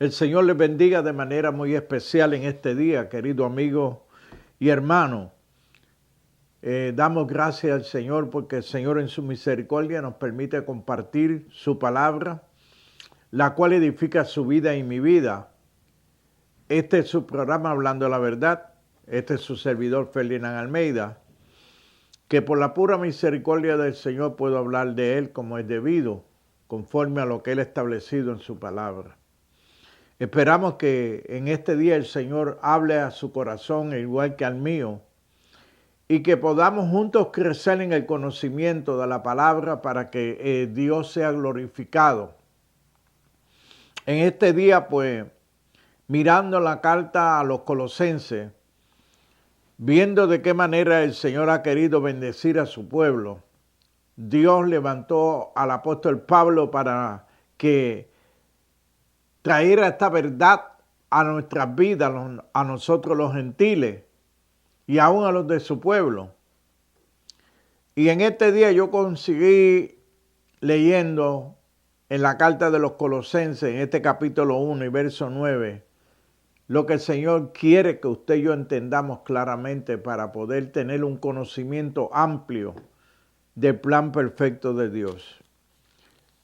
El Señor les bendiga de manera muy especial en este día, querido amigo y hermano. Damos gracias al Señor porque el Señor en su misericordia nos permite compartir su palabra, la cual edifica su vida y mi vida. Este es su programa Hablando la Verdad. Este es su servidor Ferdinand Almeida, que por la pura misericordia del Señor puedo hablar de Él como es debido, conforme a lo que Él ha establecido en su palabra. Esperamos que en este día el Señor hable a su corazón igual que al mío y que podamos juntos crecer en el conocimiento de la palabra para que Dios sea glorificado. En este día, pues, mirando la carta a los Colosenses, viendo de qué manera el Señor ha querido bendecir a su pueblo, Dios levantó al apóstol Pablo para que traer esta verdad a nuestras vidas, a nosotros los gentiles y aún a los de su pueblo. Y en este día yo conseguí leyendo en la carta de los Colosenses, en este capítulo 1 y verso 9, lo que el Señor quiere que usted y yo entendamos claramente para poder tener un conocimiento amplio del plan perfecto de Dios.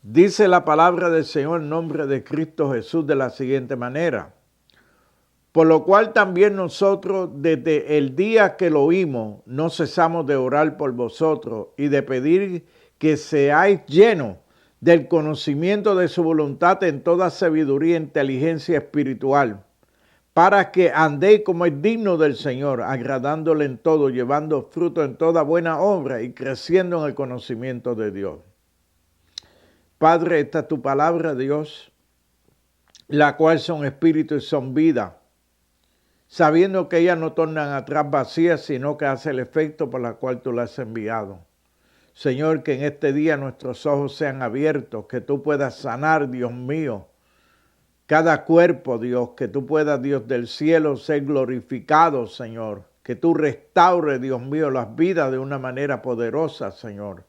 Dice la palabra del Señor en nombre de Cristo Jesús de la siguiente manera: por lo cual también nosotros desde el día que lo oímos no cesamos de orar por vosotros y de pedir que seáis llenos del conocimiento de su voluntad en toda sabiduría e inteligencia espiritual, para que andéis como es digno del Señor, agradándole en todo, llevando fruto en toda buena obra y creciendo en el conocimiento de Dios. Padre, esta es tu palabra, Dios, la cual son espíritu y son vida, sabiendo que ellas no tornan atrás vacías, sino que hace el efecto por la cual tú las has enviado. Señor, que en este día nuestros ojos sean abiertos, que tú puedas sanar, Dios mío, cada cuerpo, Dios, que tú puedas, Dios del cielo, ser glorificado, Señor, que tú restaures, Dios mío, las vidas de una manera poderosa, Señor,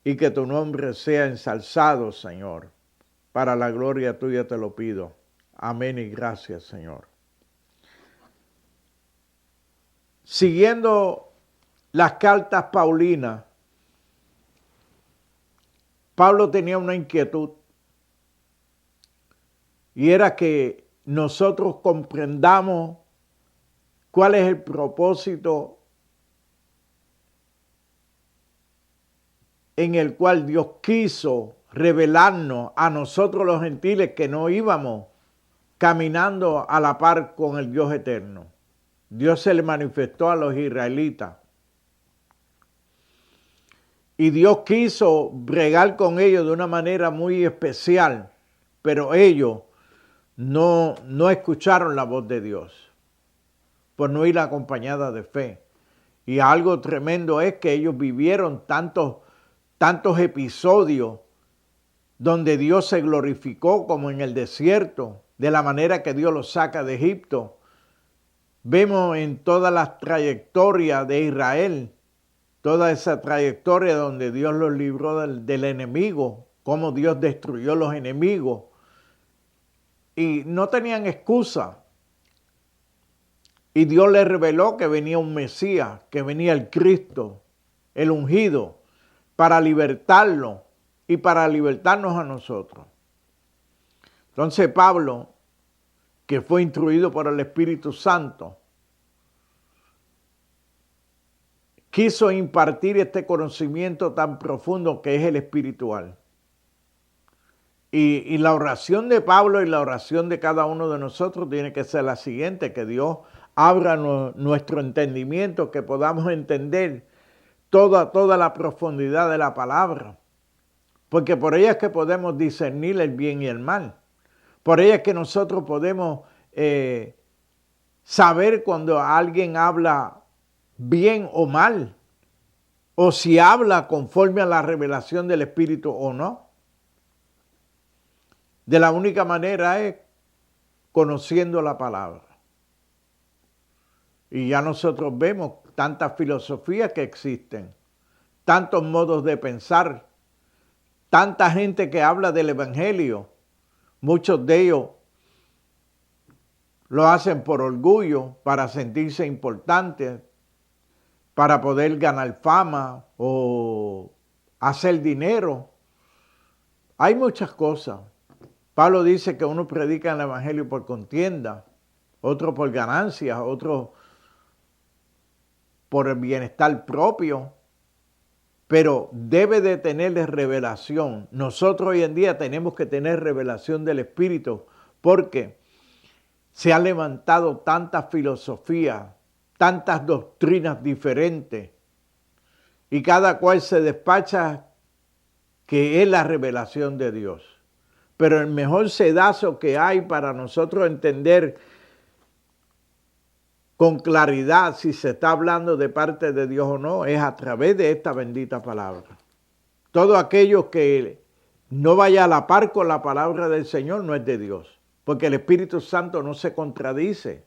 y que tu nombre sea ensalzado, Señor. Para la gloria tuya te lo pido. Amén y gracias, Señor. Siguiendo las cartas paulinas, Pablo tenía una inquietud y era que nosotros comprendamos cuál es el propósito en el cual Dios quiso revelarnos a nosotros los gentiles que no íbamos caminando a la par con el Dios eterno. Dios se le manifestó a los israelitas. Y Dios quiso bregar con ellos de una manera muy especial, pero ellos no escucharon la voz de Dios, por no ir acompañada de fe. Y algo tremendo es que ellos vivieron tantos episodios donde Dios se glorificó, como en el desierto, de la manera que Dios los saca de Egipto. Vemos en todas las trayectorias de Israel, toda esa trayectoria donde Dios los libró del enemigo, cómo Dios destruyó los enemigos. Y no tenían excusa. Y Dios les reveló que venía un Mesías, que venía el Cristo, el ungido, para libertarlo y para libertarnos a nosotros. Entonces Pablo, que fue instruido por el Espíritu Santo, quiso impartir este conocimiento tan profundo que es el espiritual. Y la oración de Pablo y la oración de cada uno de nosotros tiene que ser la siguiente: que Dios abra nuestro entendimiento, que podamos entender toda la profundidad de la palabra. Porque por ella es que podemos discernir el bien y el mal. Por ella es que nosotros podemos saber cuando alguien habla bien o mal, o si habla conforme a la revelación del Espíritu o no. De la única manera es conociendo la palabra. Y ya nosotros vemos tantas filosofías que existen, tantos modos de pensar, tanta gente que habla del Evangelio, muchos de ellos lo hacen por orgullo, para sentirse importantes, para poder ganar fama o hacer dinero. Hay muchas cosas. Pablo dice que uno predica el evangelio por contienda, otro por ganancias, otro por el bienestar propio, pero debe de tener revelación. Nosotros hoy en día tenemos que tener revelación del Espíritu porque se han levantado tantas filosofías, tantas doctrinas diferentes y cada cual se despacha que es la revelación de Dios. Pero el mejor sedazo que hay para nosotros entender con claridad si se está hablando de parte de Dios o no es a través de esta bendita palabra. Todo aquello que no vaya a la par con la palabra del Señor no es de Dios, porque el Espíritu Santo no se contradice.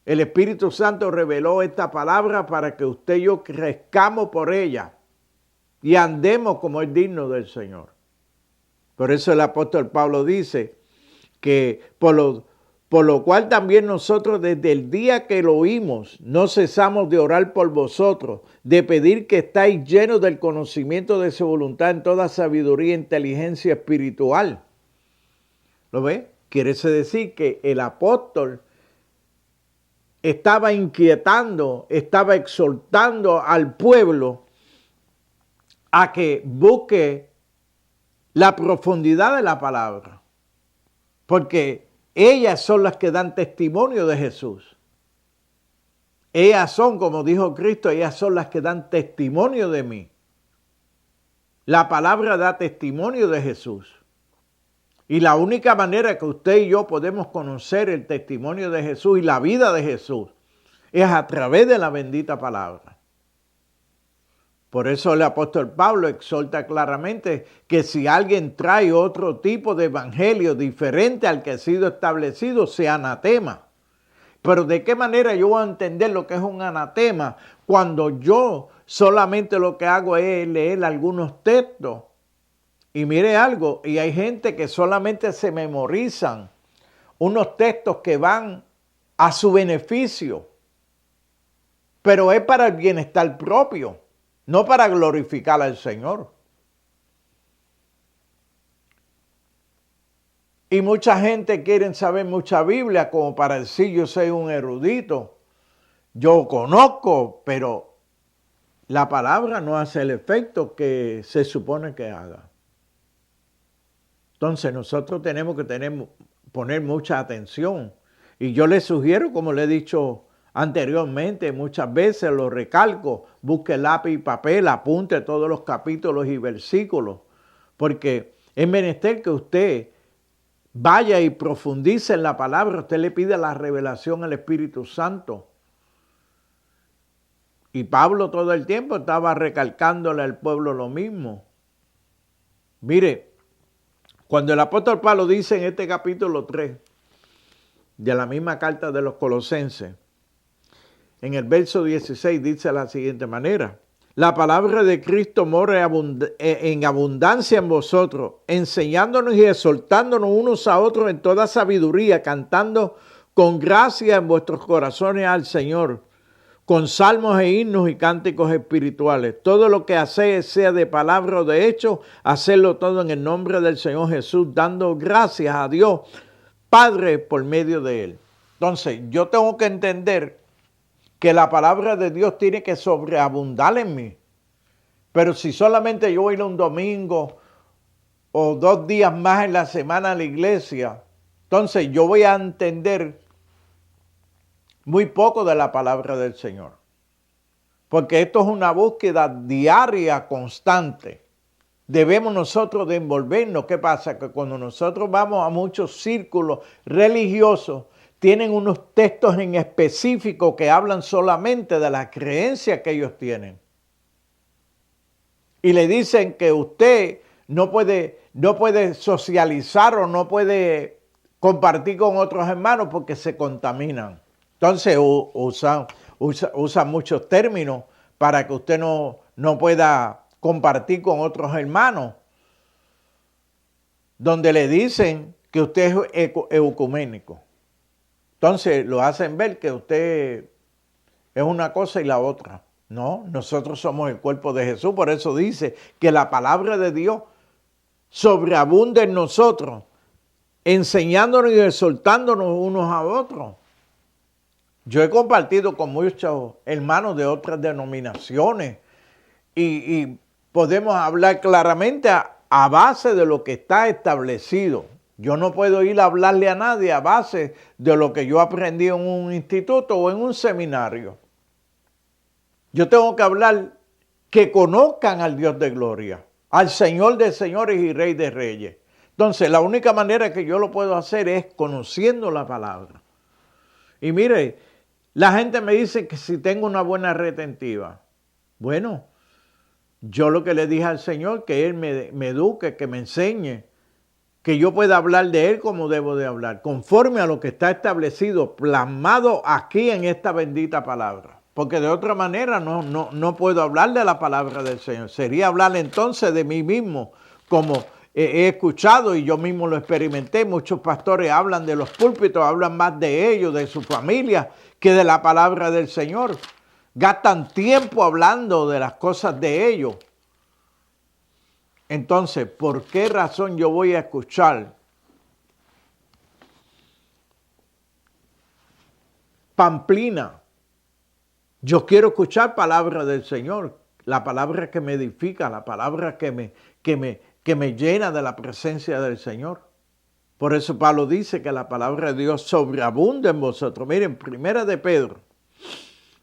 El Espíritu Santo reveló esta palabra para que usted y yo crezcamos por ella y andemos como es digno del Señor. Por eso el apóstol Pablo dice que por lo cual también nosotros desde el día que lo oímos no cesamos de orar por vosotros, de pedir que estáis llenos del conocimiento de su voluntad en toda sabiduría e inteligencia espiritual. ¿Lo ve? Quiere decir que el apóstol estaba inquietando, estaba exhortando al pueblo a que busque la profundidad de la palabra, porque ellas son las que dan testimonio de Jesús. Ellas son, como dijo Cristo, ellas son las que dan testimonio de mí. La palabra da testimonio de Jesús. Y la única manera que usted y yo podemos conocer el testimonio de Jesús y la vida de Jesús es a través de la bendita palabra. Por eso el apóstol Pablo exhorta claramente que si alguien trae otro tipo de evangelio diferente al que ha sido establecido, sea anatema. Pero ¿de qué manera yo voy a entender lo que es un anatema cuando yo solamente lo que hago es leer algunos textos? Y mire algo, y hay gente que solamente se memorizan unos textos que van a su beneficio, pero es para el bienestar propio. No para glorificar al Señor. Y mucha gente quiere saber mucha Biblia como para decir yo soy un erudito. Yo conozco, pero la palabra no hace el efecto que se supone que haga. Entonces nosotros tenemos que poner mucha atención. Y yo les sugiero, como le he dicho anteriormente, muchas veces lo recalco, busque lápiz y papel, apunte todos los capítulos y versículos, porque es menester que usted vaya y profundice en la palabra, usted le pide la revelación al Espíritu Santo. Y Pablo todo el tiempo estaba recalcándole al pueblo lo mismo. Mire, cuando el apóstol Pablo dice en este capítulo 3 de la misma carta de los Colosenses, en el verso 16 dice de la siguiente manera: la palabra de Cristo mora en abundancia en vosotros, enseñándonos y exhortándonos unos a otros en toda sabiduría, cantando con gracia en vuestros corazones al Señor, con salmos e himnos y cánticos espirituales. Todo lo que hacéis, sea de palabra o de hecho, hacedlo todo en el nombre del Señor Jesús, dando gracias a Dios Padre por medio de Él. Entonces, yo tengo que entender que la palabra de Dios tiene que sobreabundar en mí. Pero si solamente yo voy a ir un domingo o 2 días más en la semana a la iglesia, entonces yo voy a entender muy poco de la palabra del Señor. Porque esto es una búsqueda diaria, constante. Debemos nosotros de envolvernos. ¿Qué pasa? Que cuando nosotros vamos a muchos círculos religiosos, tienen unos textos en específico que hablan solamente de la creencia que ellos tienen. Y le dicen que usted no puede socializar o no puede compartir con otros hermanos porque se contaminan. Entonces usan muchos términos para que usted no pueda compartir con otros hermanos, donde le dicen que usted es ecuménico. Entonces lo hacen ver que usted es una cosa y la otra. No, nosotros somos el cuerpo de Jesús. Por eso dice que la palabra de Dios sobreabunda en nosotros, enseñándonos y exhortándonos unos a otros. Yo he compartido con muchos hermanos de otras denominaciones y podemos hablar claramente a base de lo que está establecido. Yo no puedo ir a hablarle a nadie a base de lo que yo aprendí en un instituto o en un seminario. Yo tengo que hablar que conozcan al Dios de gloria, al Señor de señores y Rey de reyes. Entonces, la única manera que yo lo puedo hacer es conociendo la palabra. Y mire, la gente me dice que si tengo una buena retentiva. Bueno, yo lo que le dije al Señor, que Él me eduque, que me enseñe, que yo pueda hablar de Él como debo de hablar, conforme a lo que está establecido, plasmado aquí en esta bendita palabra. Porque de otra manera no puedo hablar de la palabra del Señor. Sería hablar entonces de mí mismo, como he escuchado y yo mismo lo experimenté. Muchos pastores hablan de los púlpitos, hablan más de ellos, de su familia, que de la palabra del Señor. Gastan tiempo hablando de las cosas de ellos. Entonces, ¿por qué razón yo voy a escuchar pamplina? Yo quiero escuchar palabra del Señor, la palabra que me edifica, la palabra que me llena de la presencia del Señor. Por eso Pablo dice que la palabra de Dios sobreabunda en vosotros. Miren, Primera de Pedro,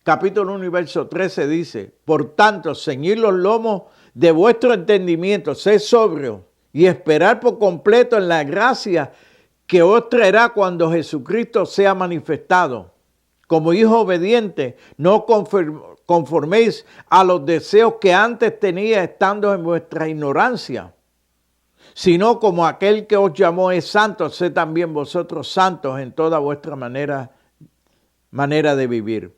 capítulo 1 y verso 13 dice, por tanto, ceñid los lomos de vuestro entendimiento, sed sobrio y esperar por completo en la gracia que os traerá cuando Jesucristo sea manifestado. Como hijos obedientes, no conforméis a los deseos que antes tenía estando en vuestra ignorancia, sino como aquel que os llamó es santo, sed también vosotros santos en toda vuestra manera de vivir.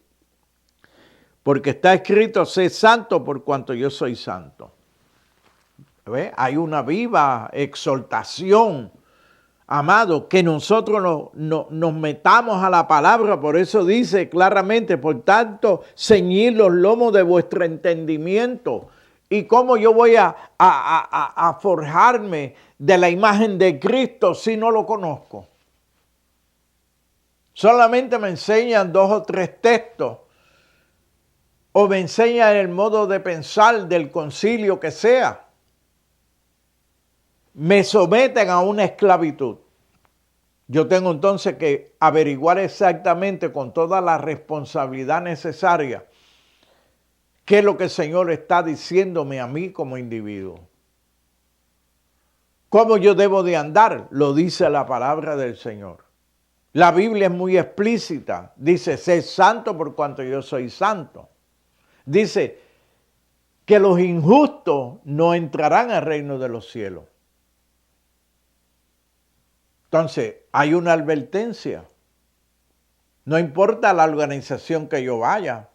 Porque está escrito, sed santo por cuanto yo soy santo. ¿Ve? Hay una viva exhortación, amado, que nosotros nos metamos a la palabra. Por eso dice claramente, por tanto, ceñid los lomos de vuestro entendimiento. ¿Y cómo yo voy a forjarme de la imagen de Cristo si no lo conozco? Solamente me enseñan 2 o 3 textos o me enseñan el modo de pensar del concilio que sea. Me someten a una esclavitud. Yo tengo entonces que averiguar exactamente con toda la responsabilidad necesaria qué es lo que el Señor está diciéndome a mí como individuo. ¿Cómo yo debo de andar? Lo dice la palabra del Señor. La Biblia es muy explícita. Dice, sé santo por cuanto yo soy santo. Dice que los injustos no entrarán al reino de los cielos. Entonces, hay una advertencia. No importa la organización que yo vaya.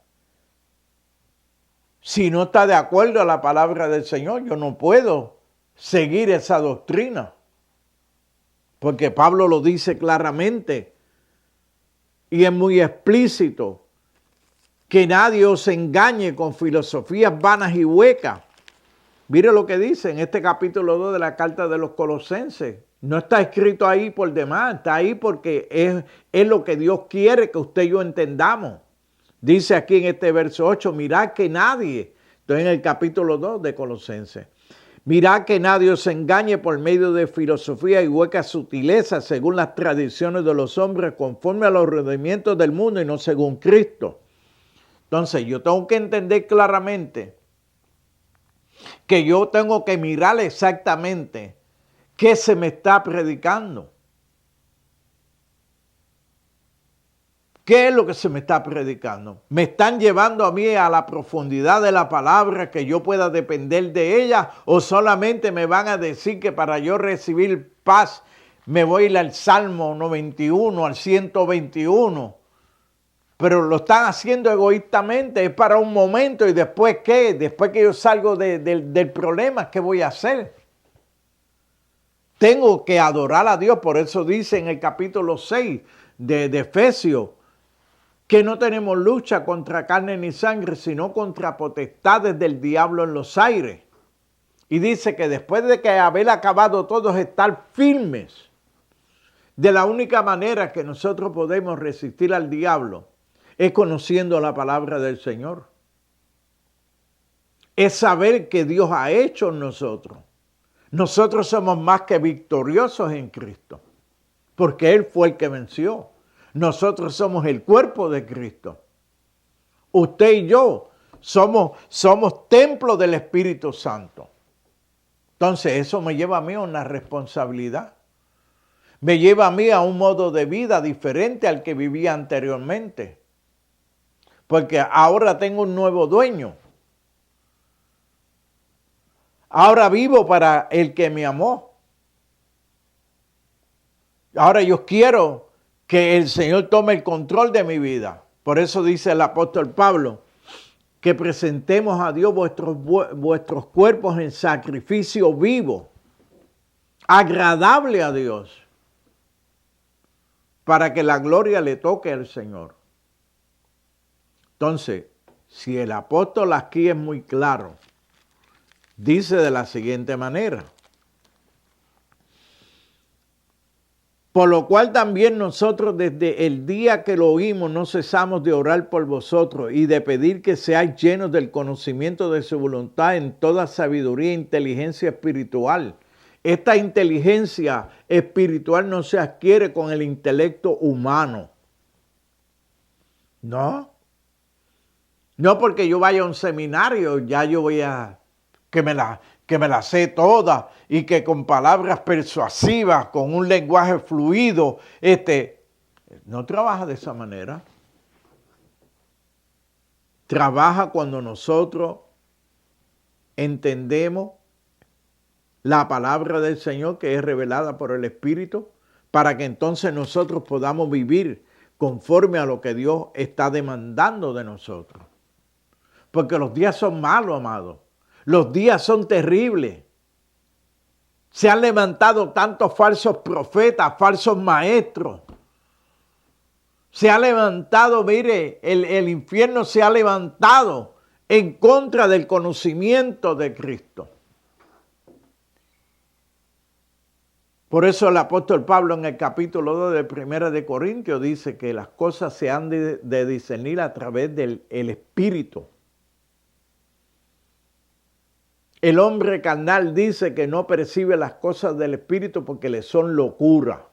Si no está de acuerdo a la palabra del Señor, yo no puedo seguir esa doctrina. Porque Pablo lo dice claramente y es muy explícito. Que nadie os engañe con filosofías vanas y huecas. Mire lo que dice en este capítulo 2 de la carta de los Colosenses. No está escrito ahí por demás, está ahí porque es lo que Dios quiere que usted y yo entendamos. Dice aquí en este verso 8, mirad que nadie, estoy en el capítulo 2 de Colosenses, mirad que nadie os engañe por medio de filosofía y huecas sutilezas según las tradiciones de los hombres, conforme a los rendimientos del mundo y no según Cristo. Entonces yo tengo que entender claramente que yo tengo que mirar exactamente qué se me está predicando. ¿Qué es lo que se me está predicando? ¿Me están llevando a mí a la profundidad de la palabra que yo pueda depender de ella? ¿O solamente me van a decir que para yo recibir paz me voy a ir al Salmo 91, al 121? Pero lo están haciendo egoístamente, es para un momento y después ¿qué? Después que yo salgo del problema, ¿qué voy a hacer? Tengo que adorar a Dios, por eso dice en el capítulo 6 de Efesios, que no tenemos lucha contra carne ni sangre, sino contra potestades del diablo en los aires. Y dice que después de que haber acabado todos, estar firmes. De la única manera que nosotros podemos resistir al diablo es conociendo la palabra del Señor. Es saber que Dios ha hecho en nosotros. Nosotros somos más que victoriosos en Cristo, porque Él fue el que venció. Nosotros somos el cuerpo de Cristo. Usted y yo somos templo del Espíritu Santo. Entonces eso me lleva a mí a una responsabilidad. Me lleva a mí a un modo de vida diferente al que vivía anteriormente. Porque ahora tengo un nuevo dueño. Ahora vivo para el que me amó. Ahora yo quiero que el Señor tome el control de mi vida. Por eso dice el apóstol Pablo, que presentemos a Dios vuestros cuerpos en sacrificio vivo, agradable a Dios, para que la gloria le toque al Señor. Entonces, si el apóstol aquí es muy claro, dice de la siguiente manera: por lo cual también nosotros desde el día que lo oímos no cesamos de orar por vosotros y de pedir que seáis llenos del conocimiento de su voluntad en toda sabiduría e inteligencia espiritual. Esta inteligencia espiritual no se adquiere con el intelecto humano. No. No porque yo vaya a un seminario, ya yo voy a que me la sé toda y que con palabras persuasivas, con un lenguaje fluido, no trabaja de esa manera. Trabaja cuando nosotros entendemos la palabra del Señor que es revelada por el Espíritu, para que entonces nosotros podamos vivir conforme a lo que Dios está demandando de nosotros. Porque los días son malos, amados. Los días son terribles. Se han levantado tantos falsos profetas, falsos maestros. Se ha levantado, mire, el infierno se ha levantado en contra del conocimiento de Cristo. Por eso el apóstol Pablo en el capítulo 2 de 1 de Corintios dice que las cosas se han de discernir a través del Espíritu. El hombre carnal dice que no percibe las cosas del Espíritu porque le son locura.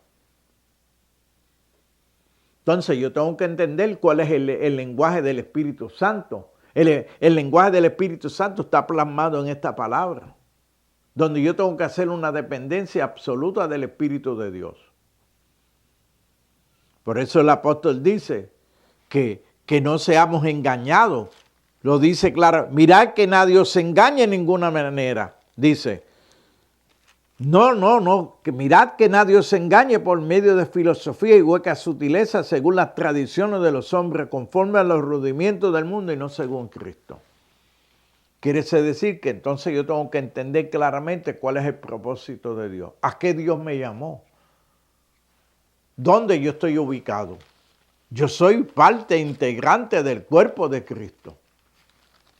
Entonces yo tengo que entender cuál es el lenguaje del Espíritu Santo. El lenguaje del Espíritu Santo está plasmado en esta palabra, donde yo tengo que hacer una dependencia absoluta del Espíritu de Dios. Por eso el apóstol dice que no seamos engañados. Lo dice claro, mirad que nadie os engañe en ninguna manera. Dice, que mirad que nadie os engañe por medio de filosofía y huecas sutilezas según las tradiciones de los hombres, conforme a los rudimientos del mundo y no según Cristo. Quiere decir que entonces yo tengo que entender claramente cuál es el propósito de Dios. ¿A qué Dios me llamó? ¿Dónde yo estoy ubicado? Yo soy parte integrante del cuerpo de Cristo.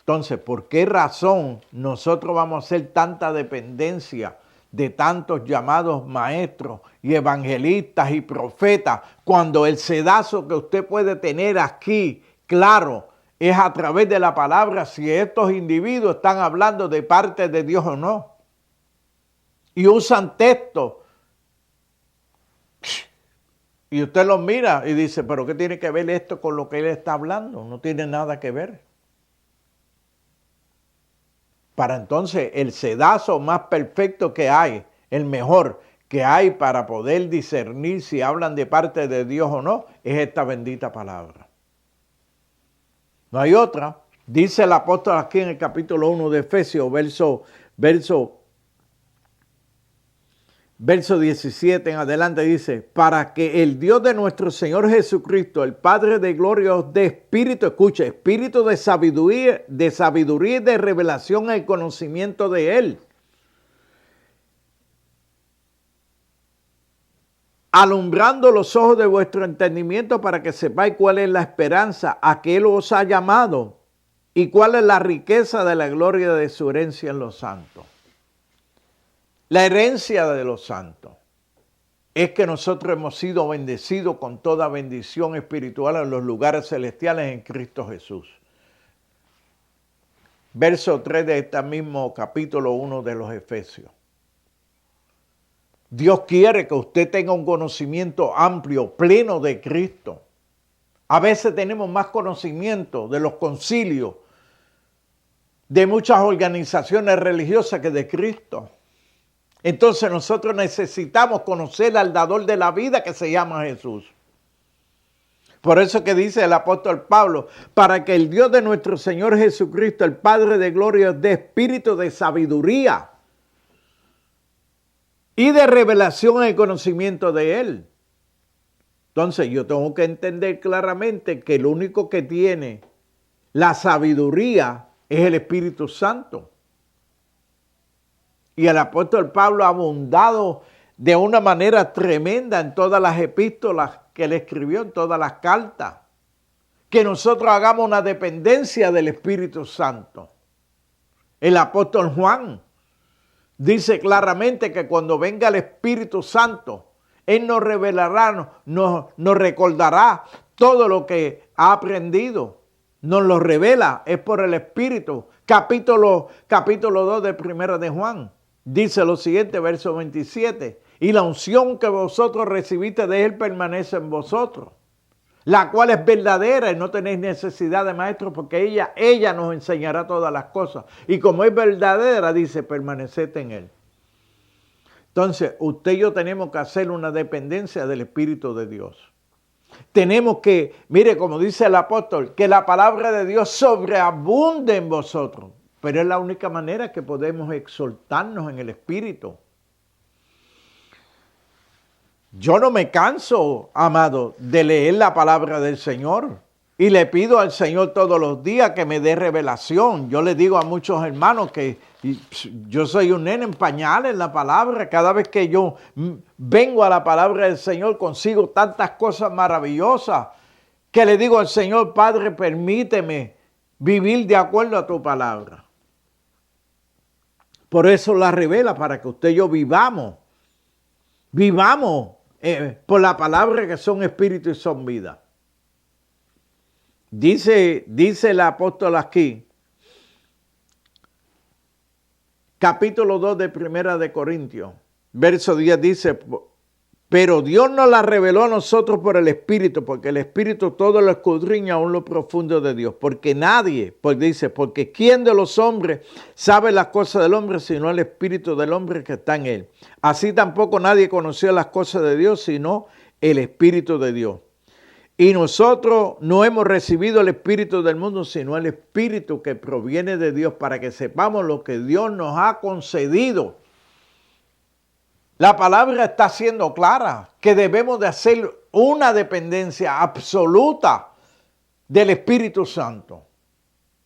Entonces, ¿por qué razón nosotros vamos a hacer tanta dependencia de tantos llamados maestros y evangelistas y profetas cuando el sedazo que usted puede tener aquí, claro, es a través de la palabra si estos individuos están hablando de parte de Dios o no? Y usan textos. Y usted los mira y dice, ¿pero qué tiene que ver esto con lo que él está hablando? No tiene nada que ver. Para entonces el sedazo más perfecto que hay, el mejor que hay para poder discernir si hablan de parte de Dios o no, es esta bendita palabra. No hay otra. Dice el apóstol aquí en el capítulo 1 de Efesios, verso 17 en adelante, dice, para que el Dios de nuestro Señor Jesucristo, el Padre de gloria, os dé espíritu, escuche, espíritu de sabiduría y de revelación en el conocimiento de Él. alumbrando los ojos de vuestro entendimiento para que sepáis cuál es la esperanza a que Él os ha llamado y cuál es la riqueza de la gloria de su herencia en los santos. La herencia de los santos es que nosotros hemos sido bendecidos con toda bendición espiritual en los lugares celestiales en Cristo Jesús. Verso 3 de este mismo capítulo 1 de los Efesios. Dios quiere que usted tenga un conocimiento amplio, pleno de Cristo. A veces tenemos más conocimiento de los concilios, de muchas organizaciones religiosas que de Cristo. Entonces nosotros necesitamos conocer al dador de la vida que se llama Jesús. Por eso que dice el apóstol Pablo, para que el Dios de nuestro Señor Jesucristo, el Padre de gloria, dé espíritu de sabiduría y de revelación en el conocimiento de Él. Entonces yo tengo que entender claramente que el único que tiene la sabiduría es el Espíritu Santo. Y el apóstol Pablo ha abundado de una manera tremenda en todas las epístolas que él escribió, en todas las cartas. Que nosotros hagamos una dependencia del Espíritu Santo. El apóstol Juan dice claramente que cuando venga el Espíritu Santo, Él nos revelará, nos recordará todo lo que ha aprendido. Nos lo revela, es por el Espíritu. Capítulo 2 de Primera de Juan. Dice lo siguiente, verso 27. Y la unción que vosotros recibiste de Él permanece en vosotros, la cual es verdadera y no tenéis necesidad de maestro porque ella nos enseñará todas las cosas. Y como es verdadera, dice, permaneced en Él. Entonces, usted y yo tenemos que hacer una dependencia del Espíritu de Dios. Tenemos que, mire, como dice el apóstol, que la palabra de Dios sobreabunde en vosotros. Pero es la única manera que podemos exaltarnos en el Espíritu. Yo no me canso, amado, de leer la palabra del Señor. Y le pido al Señor todos los días que me dé revelación. Yo le digo a muchos hermanos que yo soy un nene en pañales en la palabra. Cada vez que yo vengo a la palabra del Señor consigo tantas cosas maravillosas que le digo al Señor, Padre, permíteme vivir de acuerdo a tu palabra. Por eso la revela, para que usted y yo vivamos por la palabra que son espíritu y son vida. Dice el apóstol aquí, capítulo 2 de Primera de Corintios, verso 10 dice, pero Dios nos la reveló a nosotros por el Espíritu, porque el Espíritu todo lo escudriña aún lo profundo de Dios. Porque nadie, pues dice, porque ¿quién de los hombres sabe las cosas del hombre sino el Espíritu del hombre que está en él? Así tampoco nadie conoció las cosas de Dios sino el Espíritu de Dios. Y nosotros no hemos recibido el Espíritu del mundo, sino el Espíritu que proviene de Dios, para que sepamos lo que Dios nos ha concedido. La palabra está siendo clara, que debemos de hacer una dependencia absoluta del Espíritu Santo.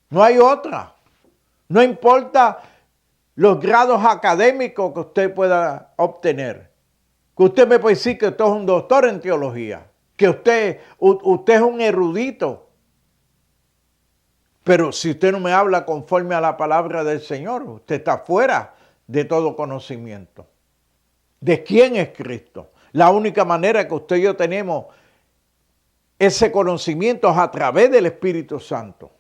No hay otra. No importa los grados académicos que usted pueda obtener. Que usted me puede decir que usted es un doctor en teología, que usted es un erudito. Pero si usted no me habla conforme a la palabra del Señor, usted está fuera de todo conocimiento. ¿De quién es Cristo? La única manera que usted y yo tenemos ese conocimiento es a través del Espíritu Santo.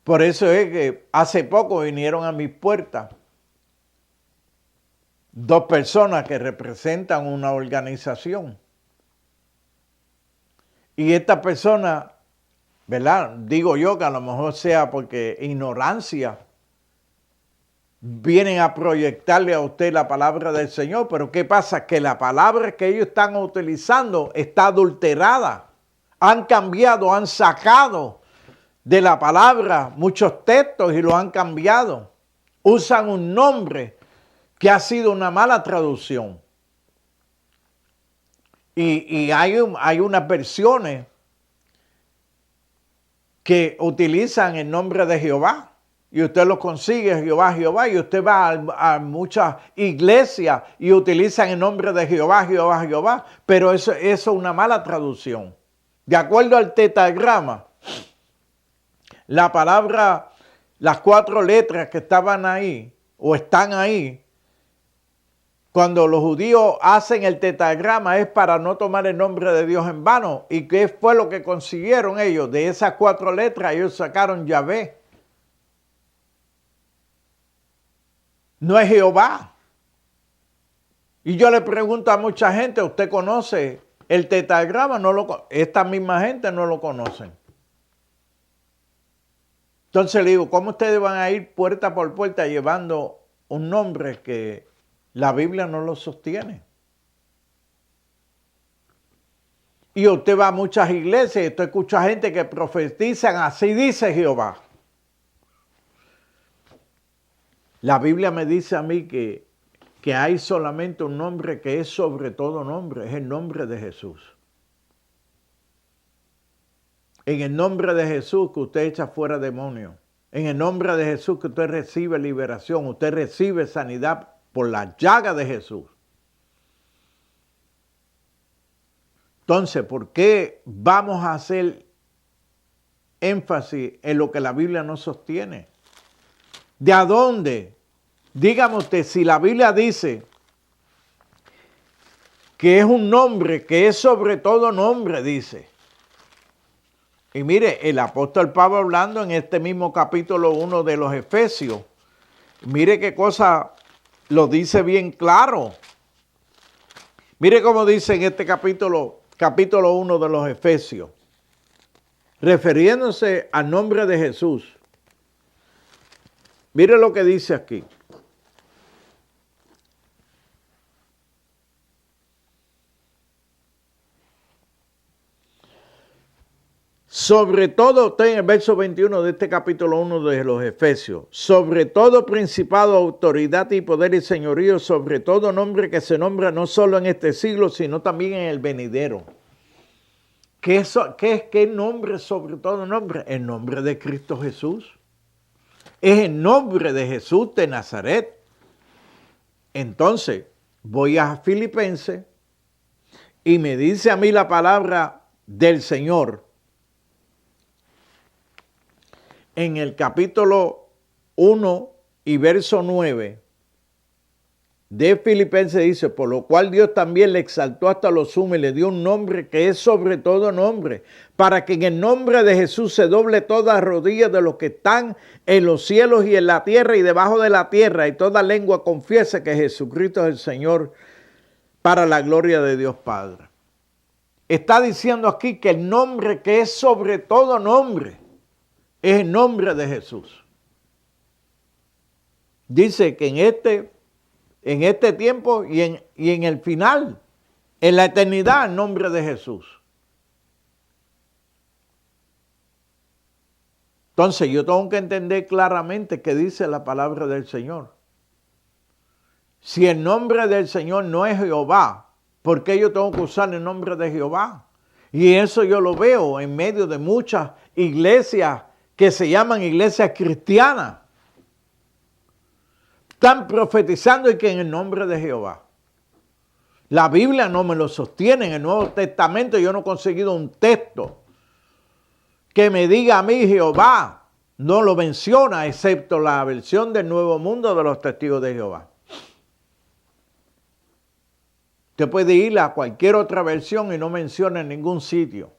Por eso es que hace poco vinieron a mis puertas dos personas que representan una organización. Y esta persona, ¿verdad? Digo yo que a lo mejor sea porque ignorancia, vienen a proyectarle a usted la palabra del Señor, pero ¿qué pasa? Que la palabra que ellos están utilizando está adulterada. Han cambiado, han sacado de la palabra muchos textos y lo han cambiado. Usan un nombre que ha sido una mala traducción. Y hay unas versiones que utilizan el nombre de Jehová. Y usted lo consigue, Jehová, Jehová, y usted va a muchas iglesias y utilizan el nombre de Jehová, Jehová, Jehová, pero eso es una mala traducción. De acuerdo al tetragrama, la palabra, las 4 letras que estaban ahí, o están ahí, cuando los judíos hacen el tetragrama es para no tomar el nombre de Dios en vano. ¿Y qué fue lo que consiguieron ellos? De esas 4 letras ellos sacaron Yahvé. No es Jehová. Y yo le pregunto a mucha gente, ¿usted conoce el tetragrama? Esta misma gente no lo conocen. Entonces le digo, ¿cómo ustedes van a ir puerta por puerta llevando un nombre que la Biblia no lo sostiene? Y usted va a muchas iglesias y usted escucha gente que profetizan, así dice Jehová. La Biblia me dice a mí que hay solamente un nombre que es sobre todo nombre, es el nombre de Jesús. En el nombre de Jesús que usted echa fuera demonios. En el nombre de Jesús que usted recibe liberación, usted recibe sanidad por la llaga de Jesús. Entonces, ¿por qué vamos a hacer énfasis en lo que la Biblia no sostiene? ¿De a dónde? Dígame usted, si la Biblia dice que es un nombre, que es sobre todo nombre, dice. Y mire, el apóstol Pablo hablando en este mismo capítulo 1 de los Efesios, mire qué cosa lo dice bien claro. Mire cómo dice en este capítulo 1 de los Efesios, refiriéndose al nombre de Jesús. Mire lo que dice aquí. Sobre todo, está en el verso 21 de este capítulo 1 de los Efesios, sobre todo principado, autoridad y poder y señorío, sobre todo nombre que se nombra no solo en este siglo, sino también en el venidero. ¿Qué nombre sobre todo nombre? El nombre de Cristo Jesús. Es el nombre de Jesús de Nazaret. Entonces, voy a Filipenses y me dice a mí la palabra del Señor. En el capítulo 1 y verso 9 de Filipenses dice, por lo cual Dios también le exaltó hasta lo sumo y le dio un nombre que es sobre todo nombre, para que en el nombre de Jesús se doble toda rodilla de los que están en los cielos y en la tierra y debajo de la tierra, y toda lengua confiese que Jesucristo es el Señor, para la gloria de Dios Padre. Está diciendo aquí que el nombre que es sobre todo nombre es el nombre de Jesús. Dice que en este tiempo y en el final, en la eternidad, el nombre de Jesús. Entonces yo tengo que entender claramente qué dice la palabra del Señor. Si el nombre del Señor no es Jehová, ¿por qué yo tengo que usar el nombre de Jehová? Y eso yo lo veo en medio de muchas iglesias que se llaman iglesias cristianas. Están profetizando y que en el nombre de Jehová. La Biblia no me lo sostiene. En el Nuevo Testamento yo no he conseguido un texto que me diga a mí Jehová. No lo menciona, excepto la versión del Nuevo Mundo de los Testigos de Jehová. Usted puede ir a cualquier otra versión y no menciona en ningún sitio.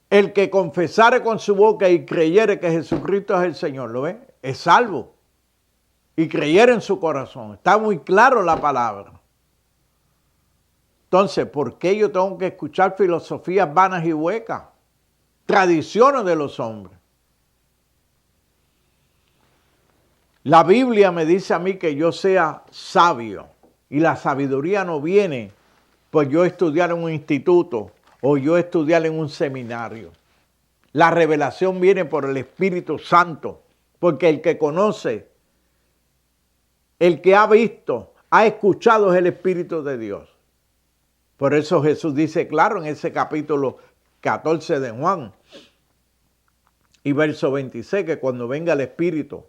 El que confesare con su boca y creyere que Jesucristo es el Señor, ¿lo ve? Es salvo. Y creyere en su corazón. Está muy claro la palabra. Entonces, ¿por qué yo tengo que escuchar filosofías vanas y huecas? Tradiciones de los hombres. La Biblia me dice a mí que yo sea sabio. Y la sabiduría no viene por yo estudiar en un instituto o yo estudiar en un seminario. La revelación viene por el Espíritu Santo, porque el que conoce, el que ha visto, ha escuchado es el Espíritu de Dios. Por eso Jesús dice claro en ese capítulo 14 de Juan, Y verso 26, que cuando venga el Espíritu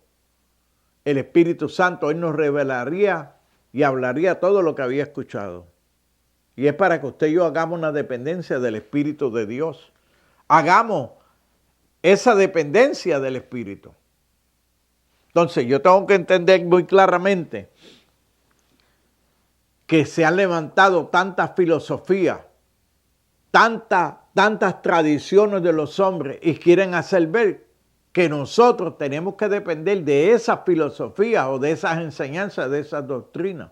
Santo, Él nos revelaría y hablaría todo lo que había escuchado. Y es para que usted y yo hagamos una dependencia del Espíritu de Dios. Hagamos esa dependencia del Espíritu. Entonces yo tengo que entender muy claramente que se han levantado tantas filosofías, tantas tradiciones de los hombres y quieren hacer ver que nosotros tenemos que depender de esas filosofías o de esas enseñanzas, de esas doctrinas.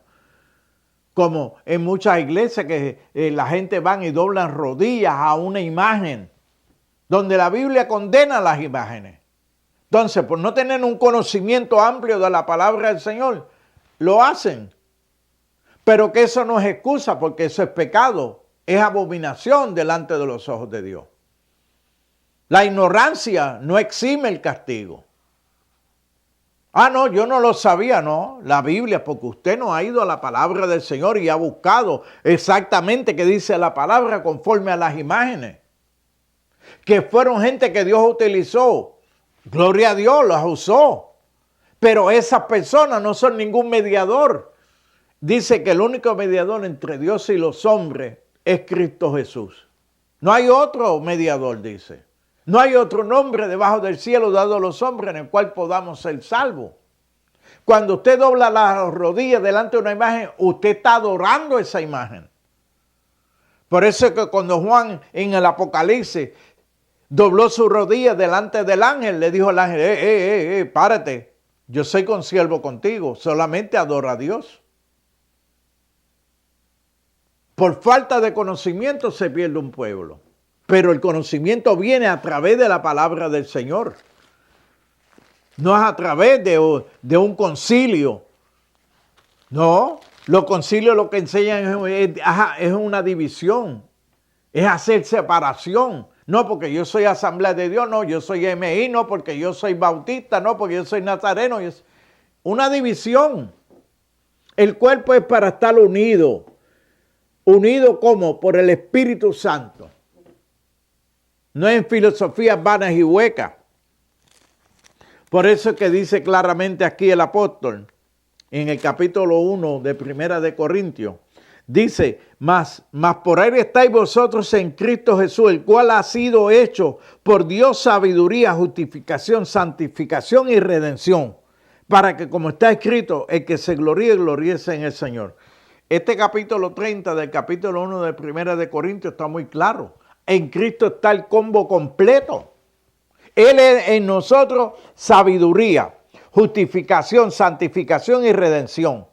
Como en muchas iglesias que la gente van y doblan rodillas a una imagen, donde la Biblia condena las imágenes. Entonces, por no tener un conocimiento amplio de la palabra del Señor, lo hacen. Pero que eso no es excusa, porque eso es pecado, es abominación delante de los ojos de Dios. La ignorancia no exime el castigo. Ah, no, yo no lo sabía, no. La Biblia, porque usted no ha ido a la palabra del Señor y ha buscado exactamente qué dice la palabra conforme a las imágenes. Que fueron gente que Dios utilizó. Gloria a Dios, las usó. Pero esas personas no son ningún mediador. Dice que el único mediador entre Dios y los hombres es Cristo Jesús. No hay otro mediador, dice. No hay otro nombre debajo del cielo dado a los hombres en el cual podamos ser salvos. Cuando usted dobla las rodillas delante de una imagen, usted está adorando esa imagen. Por eso es que cuando Juan en el Apocalipsis dobló su rodilla delante del ángel, le dijo al ángel, párate, yo soy consiervo contigo, solamente adora a Dios. Por falta de conocimiento se pierde un pueblo. Pero el conocimiento viene a través de la palabra del Señor. No es a través de un concilio. No, los concilios lo que enseñan es una división. Es hacer separación. No porque yo soy Asamblea de Dios, no, yo soy MI, no porque yo soy Bautista, no porque yo soy Nazareno. Es una división. El cuerpo es para estar unido. Unido como por el Espíritu Santo. No en filosofías vanas y huecas. Por eso es que dice claramente aquí el apóstol, en el capítulo 1 de Primera de Corintios, dice, mas por él estáis vosotros en Cristo Jesús, el cual ha sido hecho por Dios sabiduría, justificación, santificación y redención, para que como está escrito, el que se gloríe, gloríese en el Señor. Este capítulo 30 del capítulo 1 de Primera de Corintios está muy claro. En Cristo está el combo completo. Él es en nosotros sabiduría, justificación, santificación y redención.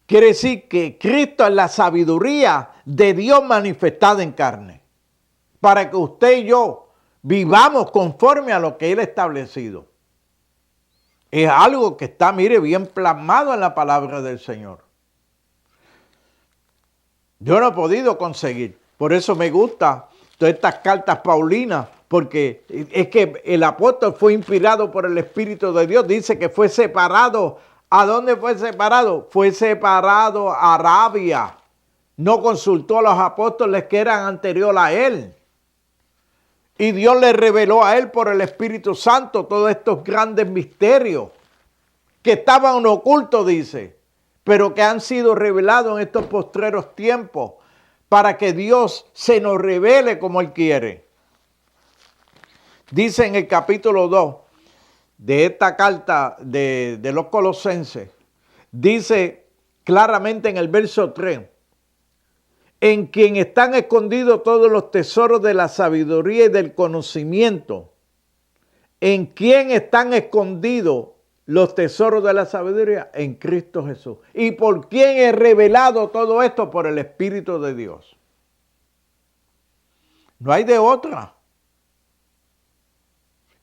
Quiere decir que Cristo es la sabiduría de Dios manifestada en carne. Para que usted y yo vivamos conforme a lo que Él ha establecido. Es algo que está, mire, bien plasmado en la palabra del Señor. Yo no he podido conseguir. Por eso me gusta todas estas cartas paulinas, porque es que el apóstol fue inspirado por el Espíritu de Dios. Dice que fue separado. ¿A dónde fue separado? Fue separado a Arabia. No consultó a los apóstoles que eran anteriores a él. Y Dios le reveló a él por el Espíritu Santo todos estos grandes misterios que estaban ocultos, dice, pero que han sido revelados en estos postreros tiempos, para que Dios se nos revele como Él quiere. Dice en el capítulo 2 de esta carta de los Colosenses, dice claramente en el verso 3, en quien están escondidos todos los tesoros de la sabiduría y del conocimiento. ¿En quién están escondidos los tesoros de la sabiduría? En Cristo Jesús. ¿Y por quién es revelado todo esto? Por el Espíritu de Dios. No hay de otra.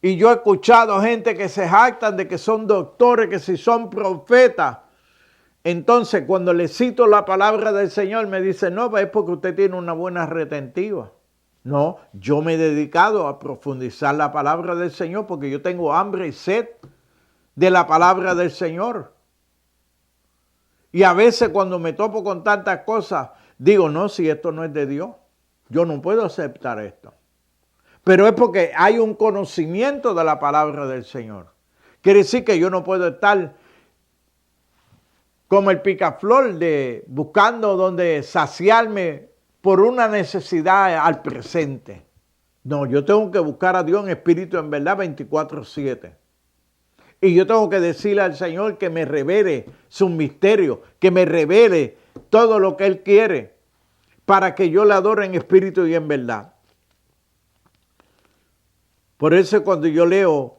Y yo he escuchado gente que se jactan de que son doctores, que si son profetas. Entonces, cuando le cito la palabra del Señor, me dice, no, es porque usted tiene una buena retentiva. No, yo me he dedicado a profundizar la palabra del Señor porque yo tengo hambre y sed de la palabra del Señor. Y a veces cuando me topo con tantas cosas, digo, no, si esto no es de Dios, yo no puedo aceptar esto. pero es porque hay un conocimiento de la palabra del Señor. Quiere decir que yo no puedo estar como el picaflor buscando donde saciarme por una necesidad al presente. No, yo tengo que buscar a Dios en espíritu en verdad 24/7. Y yo tengo que decirle al Señor que me revele sus misterios, que me revele todo lo que Él quiere para que yo le adore en espíritu y en verdad. Por eso cuando yo leo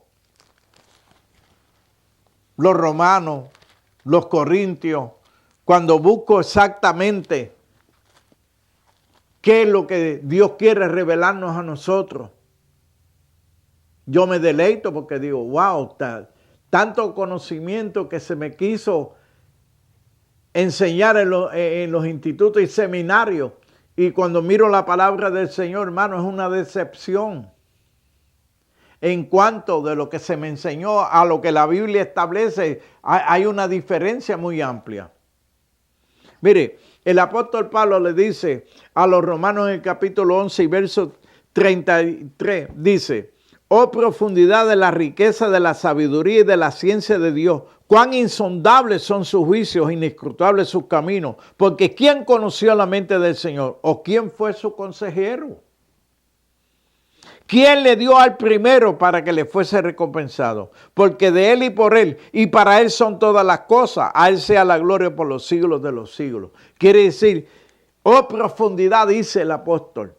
los Romanos, los Corintios, cuando busco exactamente qué es lo que Dios quiere revelarnos a nosotros, yo me deleito porque digo, wow, tanto conocimiento que se me quiso enseñar en los institutos y seminarios. Y cuando miro la palabra del Señor, hermano, es una decepción en cuanto de lo que se me enseñó a lo que la Biblia establece. Hay una diferencia muy amplia. Mire, el apóstol Pablo le dice a los romanos en el capítulo 11 y verso 33, dice: oh profundidad de la riqueza de la sabiduría y de la ciencia de Dios, cuán insondables son sus juicios, inescrutables sus caminos, porque ¿quién conoció la mente del Señor? ¿O quién fue su consejero? ¿Quién le dio al primero para que le fuese recompensado? Porque de Él y por Él y para Él son todas las cosas. A Él sea la gloria por los siglos de los siglos. Quiere decir, oh profundidad, dice el apóstol,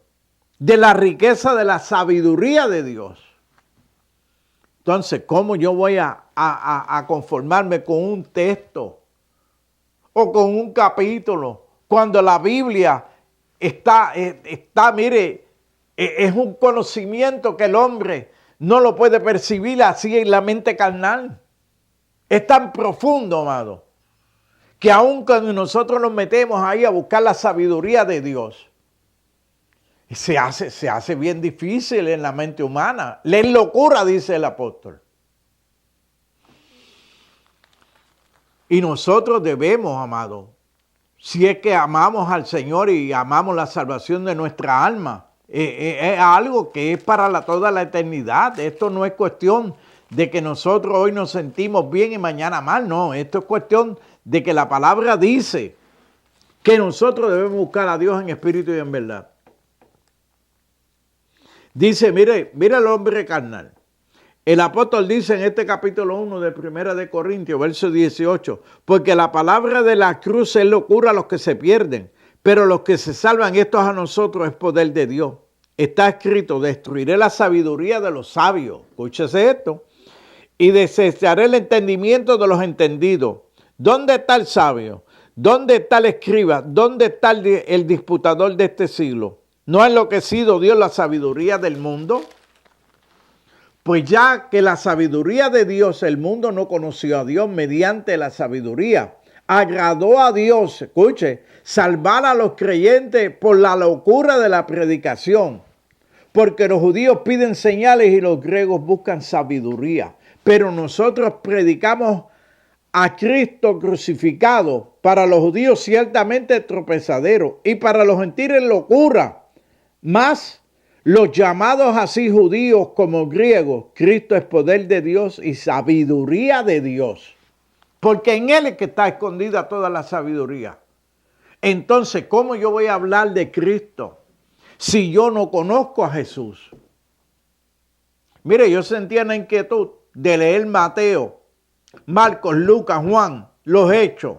de la riqueza de la sabiduría de Dios. Entonces, ¿cómo yo voy a conformarme con un texto o con un capítulo cuando la Biblia está, mire, es un conocimiento que el hombre no lo puede percibir así en la mente carnal? Es tan profundo, amado, que aun cuando nosotros nos metemos ahí a buscar la sabiduría de Dios, se hace bien difícil en la mente humana. Le es locura, dice el apóstol. Y nosotros debemos, amado, si es que amamos al Señor y amamos la salvación de nuestra alma, es algo que es para toda la eternidad. Esto no es cuestión de que nosotros hoy nos sentimos bien y mañana mal. No, esto es cuestión de que la palabra dice que nosotros debemos buscar a Dios en espíritu y en verdad. Dice, mire el hombre carnal. El apóstol dice en este capítulo 1 de 1 de Corintios, verso 18, porque la palabra de la cruz es locura a los que se pierden, pero los que se salvan, estos a nosotros es poder de Dios. Está escrito, destruiré la sabiduría de los sabios. Escúchese esto. Y desecharé el entendimiento de los entendidos. ¿Dónde está el sabio? ¿Dónde está el escriba? ¿Dónde está el disputador de este siglo? ¿No ha enloquecido Dios la sabiduría del mundo? Pues ya que la sabiduría de Dios, el mundo no conoció a Dios mediante la sabiduría. Agradó a Dios, escuche, salvar a los creyentes por la locura de la predicación. Porque los judíos piden señales y los griegos buscan sabiduría. Pero nosotros predicamos a Cristo crucificado, para los judíos ciertamente tropezadero y para los gentiles locura. Mas los llamados así judíos como griegos, Cristo es poder de Dios y sabiduría de Dios. Porque en Él es que está escondida toda la sabiduría. Entonces, ¿cómo yo voy a hablar de Cristo si yo no conozco a Jesús? Mire, yo sentía la inquietud de leer Mateo, Marcos, Lucas, Juan, los Hechos.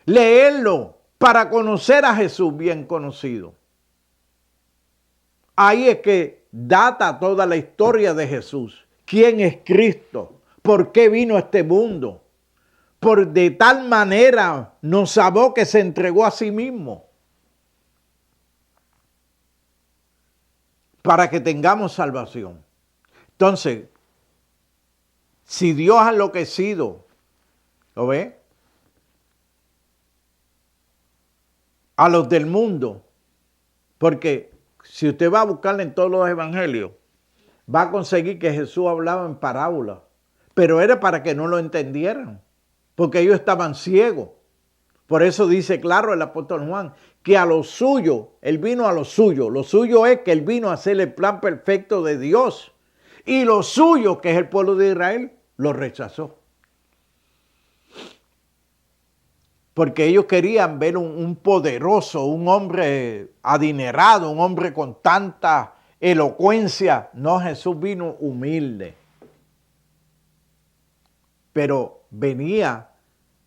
Leerlo para conocer a Jesús bien conocido. Ahí es que data toda la historia de Jesús. ¿Quién es Cristo? ¿Por qué vino a este mundo? Por de tal manera nos amó que se entregó a sí mismo. Para que tengamos salvación. Entonces, si Dios ha enloquecido, ¿lo ve? A los del mundo, porque si usted va a buscarle en todos los evangelios, va a conseguir que Jesús hablaba en parábolas, pero era para que no lo entendieran, porque ellos estaban ciegos. Por eso dice claro el apóstol Juan, que a lo suyo, él vino a lo suyo. Lo suyo es que él vino a hacer el plan perfecto de Dios. Y lo suyo, que es el pueblo de Israel, lo rechazó. Porque ellos querían ver un poderoso, un hombre adinerado, un hombre con tanta elocuencia. No, Jesús vino humilde. Pero venía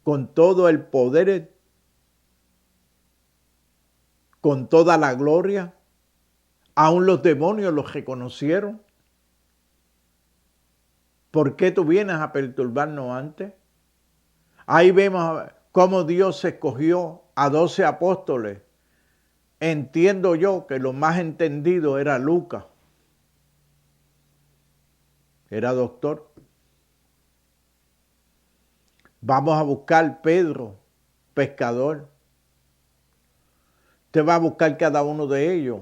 con todo el poder, con toda la gloria. Aún los demonios los reconocieron. ¿Por qué tú vienes a perturbarnos antes? Ahí vemos cómo Dios escogió a 12 apóstoles. Entiendo yo que lo más entendido era Lucas. Era doctor. Vamos a buscar Pedro, pescador. Usted va a buscar cada uno de ellos.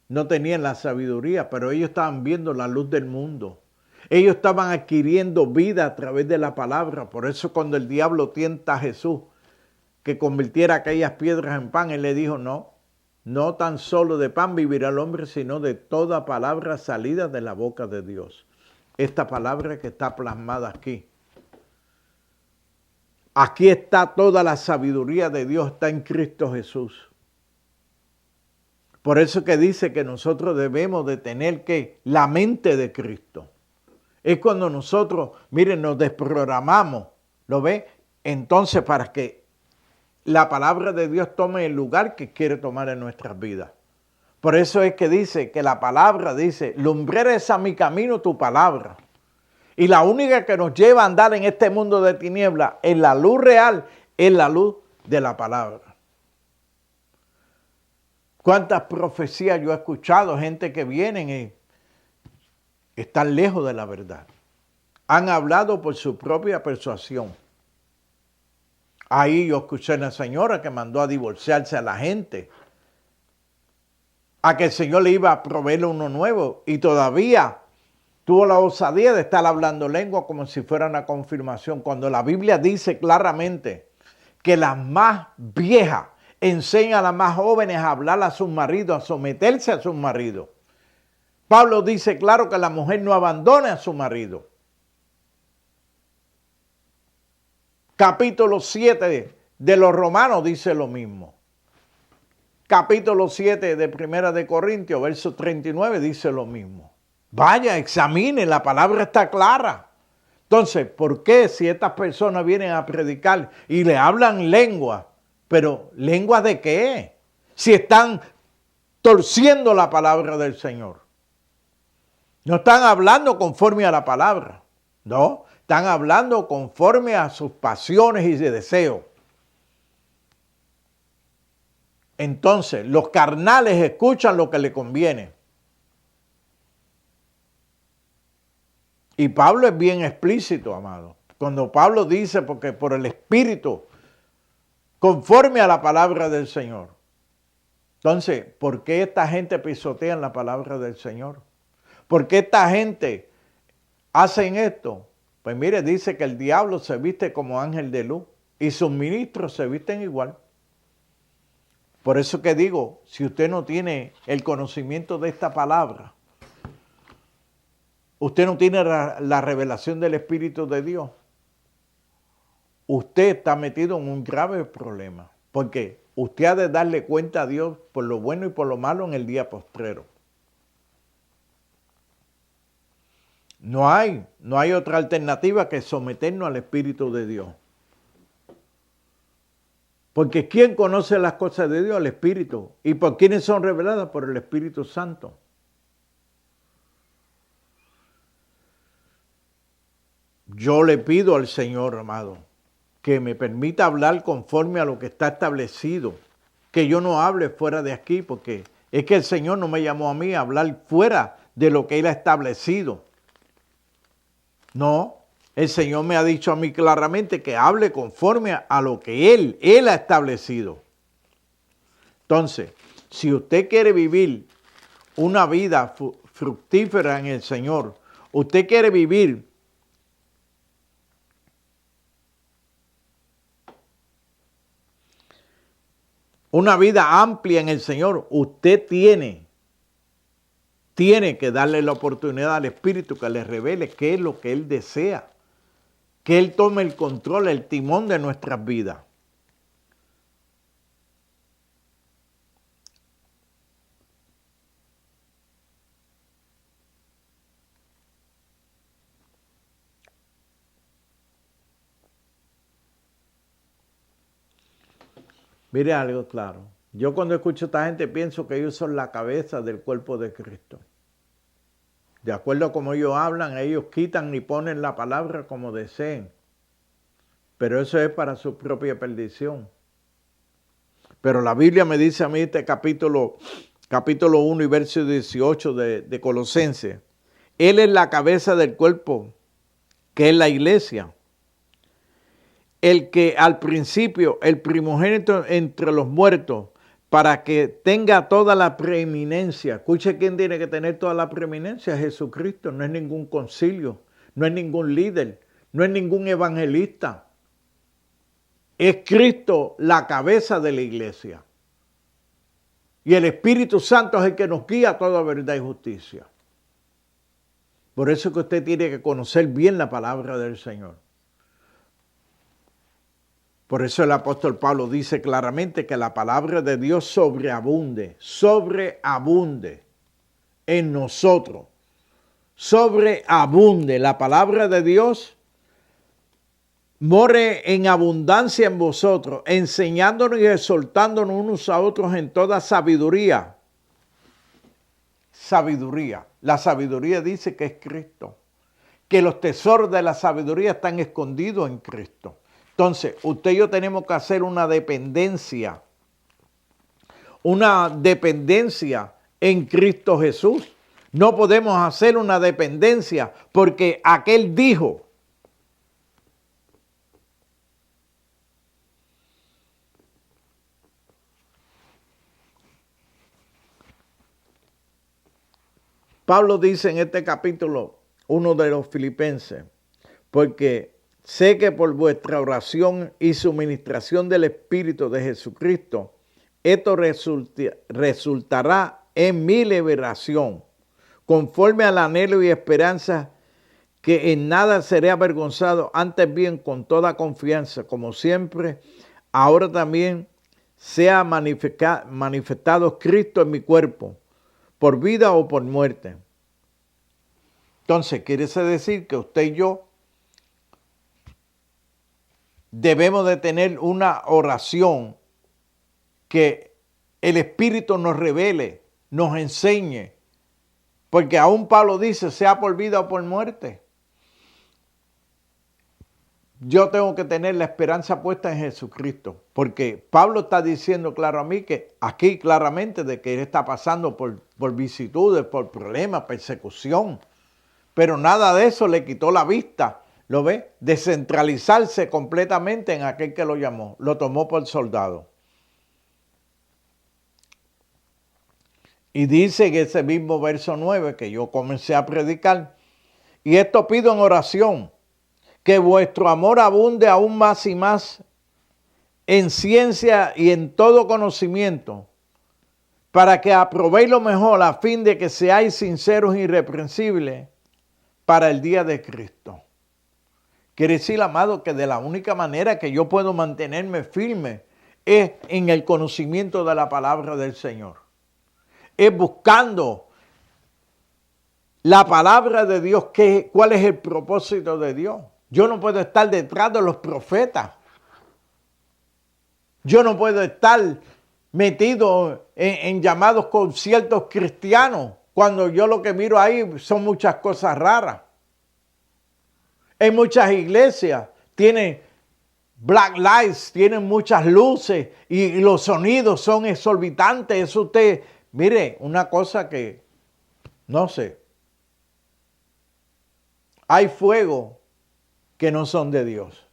No tenían la sabiduría, pero ellos estaban viendo la luz del mundo. Ellos estaban adquiriendo vida a través de la palabra. Por eso cuando el diablo tienta a Jesús que convirtiera aquellas piedras en pan, él le dijo, no tan solo de pan vivirá el hombre, sino de toda palabra salida de la boca de Dios. Esta palabra que está plasmada aquí. Aquí está toda la sabiduría de Dios, está en Cristo Jesús. Por eso que dice que nosotros debemos de tener que la mente de Cristo. Es cuando nosotros, miren, nos desprogramamos, ¿lo ve? Entonces para que la palabra de Dios tome el lugar que quiere tomar en nuestras vidas. Por eso es que dice que la palabra dice, lumbrera es a mi camino tu palabra. Y la única que nos lleva a andar en este mundo de tinieblas, en la luz real, es la luz de la palabra. ¿Cuántas profecías yo he escuchado? Gente que vienen y están lejos de la verdad. Han hablado por su propia persuasión. Ahí yo escuché a una señora que mandó a divorciarse a la gente. A que el Señor le iba a proveerle uno nuevo. Y todavía tuvo la osadía de estar hablando lengua como si fuera una confirmación. Cuando la Biblia dice claramente que las más viejas enseñan a las más jóvenes a hablar a sus maridos, a someterse a sus maridos. Pablo dice claro que la mujer no abandone a su marido. Capítulo 7 de los Romanos dice lo mismo. Capítulo 7 de Primera de Corintios, verso 39, dice lo mismo. Vaya, examine, la palabra está clara. Entonces, ¿por qué si estas personas vienen a predicar y le hablan lengua? Pero, ¿lengua de qué? Si están torciendo la palabra del Señor. No están hablando conforme a la palabra, no. Están hablando conforme a sus pasiones y deseos. Entonces, los carnales escuchan lo que les conviene. Y Pablo es bien explícito, amado. Cuando Pablo dice, porque por el Espíritu, conforme a la palabra del Señor. Entonces, ¿por qué esta gente pisotea la palabra del Señor? ¿Por qué esta gente hace esto? Pues mire, dice que el diablo se viste como ángel de luz y sus ministros se visten igual. Por eso que digo, si usted no tiene el conocimiento de esta palabra, usted no tiene la revelación del Espíritu de Dios, usted está metido en un grave problema. Porque usted ha de darle cuenta a Dios por lo bueno y por lo malo en el día postrero. No hay otra alternativa que someternos al Espíritu de Dios. Porque ¿quién conoce las cosas de Dios? El Espíritu. ¿Y por quiénes son reveladas? Por el Espíritu Santo. Yo le pido al Señor, amado, que me permita hablar conforme a lo que está establecido. Que yo no hable fuera de aquí, porque es que el Señor no me llamó a mí a hablar fuera de lo que Él ha establecido. No, el Señor me ha dicho a mí claramente que hable conforme a lo que Él ha establecido. Entonces, si usted quiere vivir una vida fructífera en el Señor, usted quiere vivir una vida amplia en el Señor, usted tiene que darle la oportunidad al Espíritu que le revele qué es lo que Él desea, que Él tome el control, el timón de nuestras vidas. Mire algo claro. Yo cuando escucho a esta gente pienso que ellos son la cabeza del cuerpo de Cristo. De acuerdo a cómo ellos hablan, ellos quitan y ponen la palabra como deseen. Pero eso es para su propia perdición. Pero la Biblia me dice a mí este capítulo 1 y verso 18 de Colosenses. Él es la cabeza del cuerpo, que es la iglesia. El que al principio, el primogénito entre los muertos, para que tenga toda la preeminencia. Escuche quién tiene que tener toda la preeminencia, Jesucristo. No es ningún concilio, no es ningún líder, no es ningún evangelista. Es Cristo la cabeza de la iglesia. Y el Espíritu Santo es el que nos guía a toda verdad y justicia. Por eso es que usted tiene que conocer bien la palabra del Señor. Por eso el apóstol Pablo dice claramente que la palabra de Dios sobreabunde en nosotros. Sobreabunde. La palabra de Dios more en abundancia en vosotros, enseñándonos y exhortándonos unos a otros en toda sabiduría. Sabiduría. La sabiduría dice que es Cristo. Que los tesoros de la sabiduría están escondidos en Cristo. Entonces, usted y yo tenemos que hacer una dependencia en Cristo Jesús. No podemos hacer una dependencia porque aquel dijo. Pablo dice en este capítulo 1 de los Filipenses, porque sé que por vuestra oración y suministración del Espíritu de Jesucristo, esto resultará en mi liberación, conforme al anhelo y esperanza que en nada seré avergonzado, antes bien con toda confianza, como siempre, ahora también sea manifestado Cristo en mi cuerpo, por vida o por muerte. Entonces, quiere decir que usted y yo debemos de tener una oración que el Espíritu nos revele, nos enseñe. Porque aún Pablo dice, sea por vida o por muerte. Yo tengo que tener la esperanza puesta en Jesucristo. Porque Pablo está diciendo claro a mí que aquí claramente de que él está pasando por vicisitudes, por problemas, persecución. Pero nada de eso le quitó la vista. ¿Lo ve? De centralizarse completamente en aquel que lo llamó. Lo tomó por soldado. Y dice en ese mismo verso 9 que yo comencé a predicar. Y esto pido en oración. Que vuestro amor abunde aún más y más en ciencia y en todo conocimiento. Para que aprobéis lo mejor a fin de que seáis sinceros e irreprensibles para el día de Cristo. Quiere decir, amado, que de la única manera que yo puedo mantenerme firme es en el conocimiento de la palabra del Señor. Es buscando la palabra de Dios, cuál es el propósito de Dios. Yo no puedo estar detrás de los profetas. Yo no puedo estar metido en llamados conciertos cristianos cuando yo lo que miro ahí son muchas cosas raras. En muchas iglesias tienen black lights, tienen muchas luces y los sonidos son exorbitantes. Eso usted, mire, una cosa que, no sé, hay fuego que no son de Dios.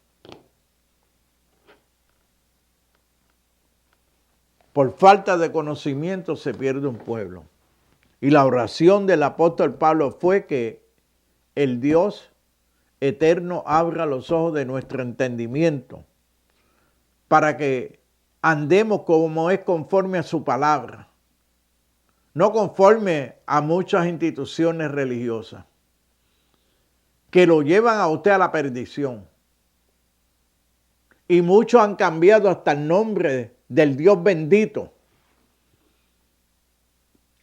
Por falta de conocimiento se pierde un pueblo. Y la oración del apóstol Pablo fue que el Dios eterno abra los ojos de nuestro entendimiento para que andemos como es conforme a su palabra, no conforme a muchas instituciones religiosas que lo llevan a usted a la perdición. Y muchos han cambiado hasta el nombre del Dios bendito.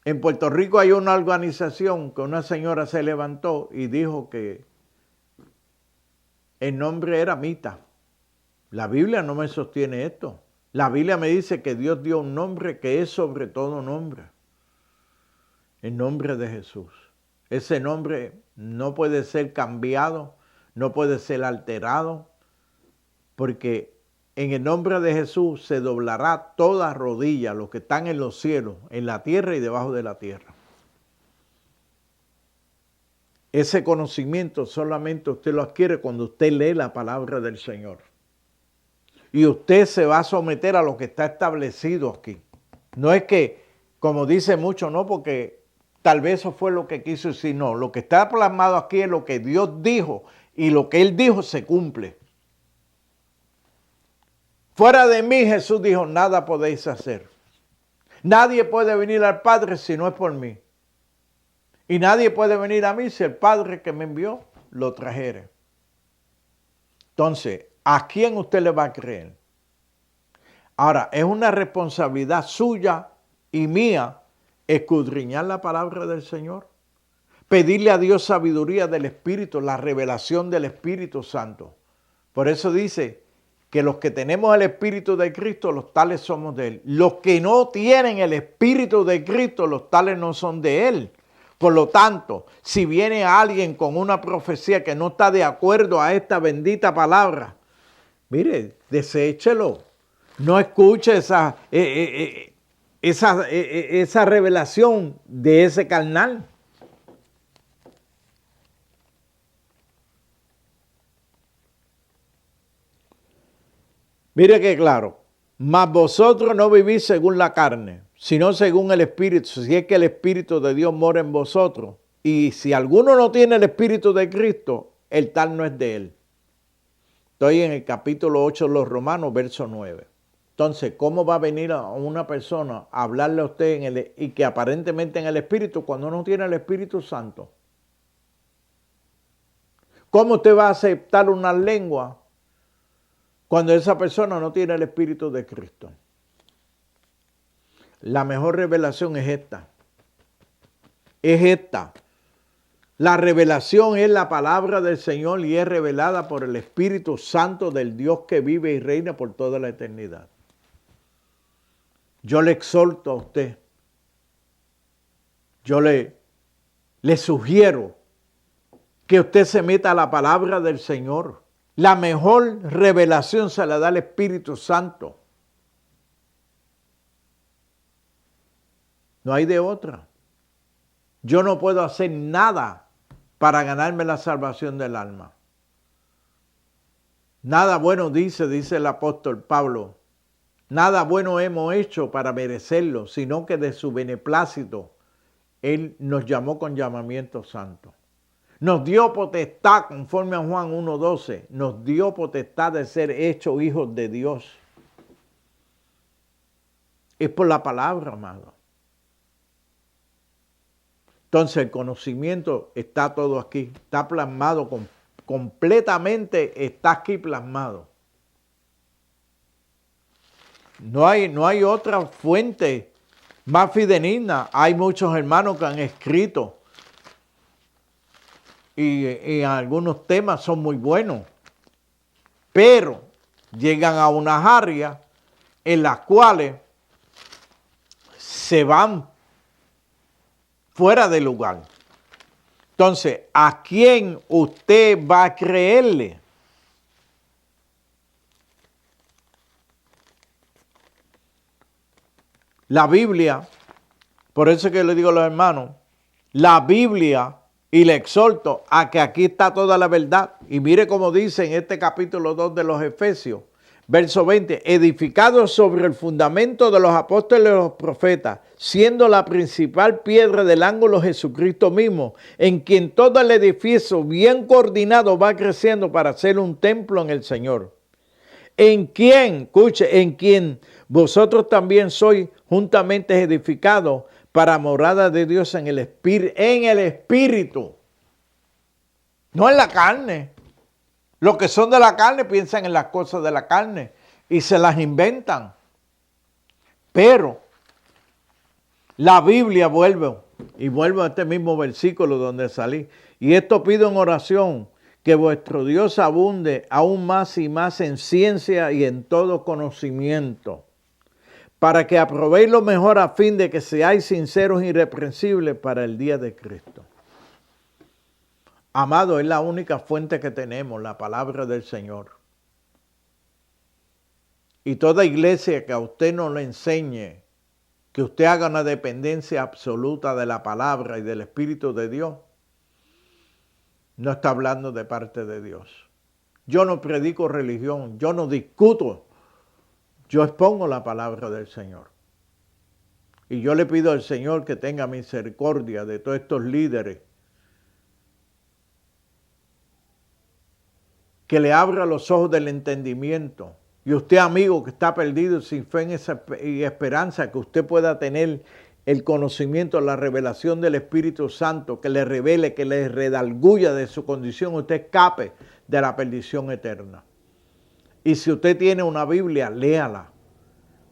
En Puerto Rico hay una organización que una señora se levantó y dijo que el nombre era Mita. La Biblia no me sostiene esto. La Biblia me dice que Dios dio un nombre que es sobre todo nombre. El nombre de Jesús. Ese nombre no puede ser cambiado, no puede ser alterado, porque en el nombre de Jesús se doblará toda rodilla, los que están en los cielos, en la tierra y debajo de la tierra. Ese conocimiento solamente usted lo adquiere cuando usted lee la palabra del Señor. Y usted se va a someter a lo que está establecido aquí. No es que, como dice mucho, no, porque tal vez eso fue lo que quiso decir, no. Lo que está plasmado aquí es lo que Dios dijo y lo que Él dijo se cumple. Fuera de mí, Jesús dijo, nada podéis hacer. Nadie puede venir al Padre si no es por mí. Y nadie puede venir a mí si el Padre que me envió lo trajere. Entonces, ¿a quién usted le va a creer? Ahora, es una responsabilidad suya y mía escudriñar la palabra del Señor. Pedirle a Dios sabiduría del Espíritu, la revelación del Espíritu Santo. Por eso dice que los que tenemos el Espíritu de Cristo, los tales somos de Él. Los que no tienen el Espíritu de Cristo, los tales no son de Él. Por lo tanto, si viene alguien con una profecía que no está de acuerdo a esta bendita palabra, mire, deséchelo. No escuche esa revelación de ese carnal. Mire que claro, mas vosotros no vivís según la carne, sino según el Espíritu, si es que el Espíritu de Dios mora en vosotros. Y si alguno no tiene el Espíritu de Cristo, el tal no es de él. Estoy en el capítulo 8 de los Romanos, verso 9. Entonces, ¿cómo va a venir a una persona a hablarle a usted y que aparentemente en el Espíritu cuando no tiene el Espíritu Santo? ¿Cómo usted va a aceptar una lengua cuando esa persona no tiene el Espíritu de Cristo? La mejor revelación es esta. Es esta. La revelación es la palabra del Señor y es revelada por el Espíritu Santo del Dios que vive y reina por toda la eternidad. Yo le exhorto a usted, yo le sugiero que usted se meta a la palabra del Señor. La mejor revelación se la da el Espíritu Santo. No hay de otra. Yo no puedo hacer nada para ganarme la salvación del alma. Nada bueno dice el apóstol Pablo. Nada bueno hemos hecho para merecerlo, sino que de su beneplácito Él nos llamó con llamamiento santo. Nos dio potestad, conforme a Juan 1:12, nos dio potestad de ser hechos hijos de Dios. Es por la palabra, amado. Entonces el conocimiento está todo aquí, está plasmado, completamente está aquí plasmado. No hay otra fuente más fidedigna. Hay muchos hermanos que han escrito y algunos temas son muy buenos, pero llegan a unas áreas en las cuales se van fuera de lugar. Entonces, ¿a quién usted va a creerle? La Biblia, por eso es que le digo a los hermanos, la Biblia, y le exhorto a que aquí está toda la verdad. Y mire cómo dice en este capítulo 2 de los Efesios, verso 20, edificados sobre el fundamento de los apóstoles y los profetas, siendo la principal piedra del ángulo Jesucristo mismo, en quien todo el edificio bien coordinado va creciendo para ser un templo en el Señor. En quien, escuche, en quien vosotros también sois juntamente edificados para morada de Dios en el Espíritu, no en la carne. Los que son de la carne piensan en las cosas de la carne y se las inventan. Pero la Biblia vuelvo a este mismo versículo donde salí. Y esto pido en oración, que vuestro Dios abunde aún más y más en ciencia y en todo conocimiento, para que aprobéis lo mejor a fin de que seáis sinceros e irreprensibles para el día de Cristo. Amado, es la única fuente que tenemos, la palabra del Señor. Y toda iglesia que a usted no le enseñe, que usted haga una dependencia absoluta de la palabra y del Espíritu de Dios, no está hablando de parte de Dios. Yo no predico religión, yo no discuto, yo expongo la palabra del Señor. Y yo le pido al Señor que tenga misericordia de todos estos líderes, que le abra los ojos del entendimiento. Y usted, amigo, que está perdido sin fe y esperanza, que usted pueda tener el conocimiento, la revelación del Espíritu Santo, que le revele, que le redarguya de su condición, usted escape de la perdición eterna. Y si usted tiene una Biblia, léala.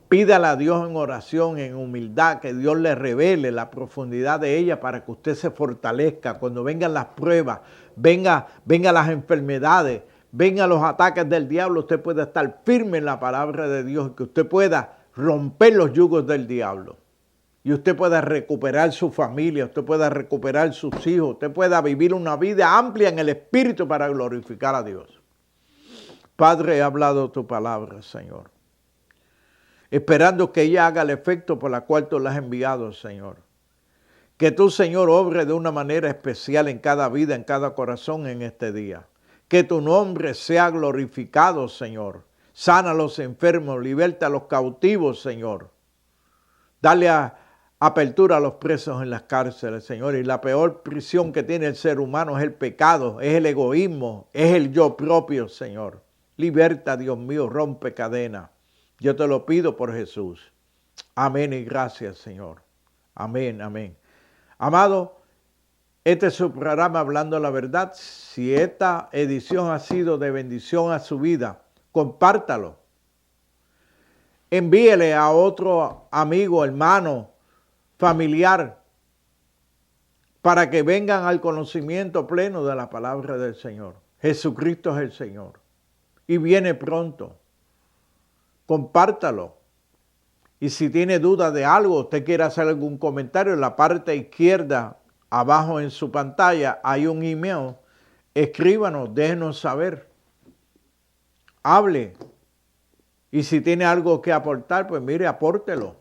Pídala a Dios en oración, en humildad, que Dios le revele la profundidad de ella para que usted se fortalezca. Cuando vengan las pruebas, vengan las enfermedades, vengan los ataques del diablo, usted pueda estar firme en la palabra de Dios, que usted pueda romper los yugos del diablo. Y usted pueda recuperar su familia, usted pueda recuperar sus hijos, usted pueda vivir una vida amplia en el Espíritu para glorificar a Dios. Padre, he hablado tu palabra, Señor, esperando que ella haga el efecto por la cual tú la has enviado, Señor. Que tú, Señor, obre de una manera especial en cada vida, en cada corazón en este día. Que tu nombre sea glorificado, Señor. Sana a los enfermos, liberta a los cautivos, Señor. Dale apertura a los presos en las cárceles, Señor. Y la peor prisión que tiene el ser humano es el pecado, es el egoísmo, es el yo propio, Señor. Liberta, Dios mío, rompe cadenas. Yo te lo pido por Jesús. Amén y gracias, Señor. Amén, amén. Amado, este es su programa Hablando la Verdad. Si esta edición ha sido de bendición a su vida, compártalo. Envíele a otro amigo, hermano, familiar, para que vengan al conocimiento pleno de la palabra del Señor. Jesucristo es el Señor y viene pronto. Compártalo. Y si tiene duda de algo, usted quiere hacer algún comentario, en la parte izquierda, abajo en su pantalla, hay un email. Escríbanos, déjenos saber. Hable. Y si tiene algo que aportar, pues mire, apórtelo.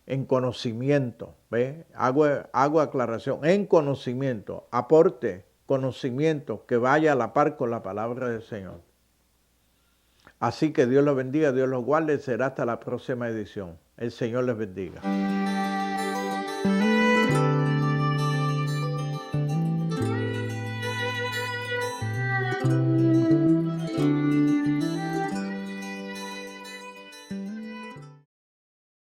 En conocimiento, ¿ve? Hago aclaración. En conocimiento, aporte conocimiento que vaya a la par con la palabra del Señor. Así que Dios los bendiga, Dios los guarde. Será hasta la próxima edición. El Señor les bendiga.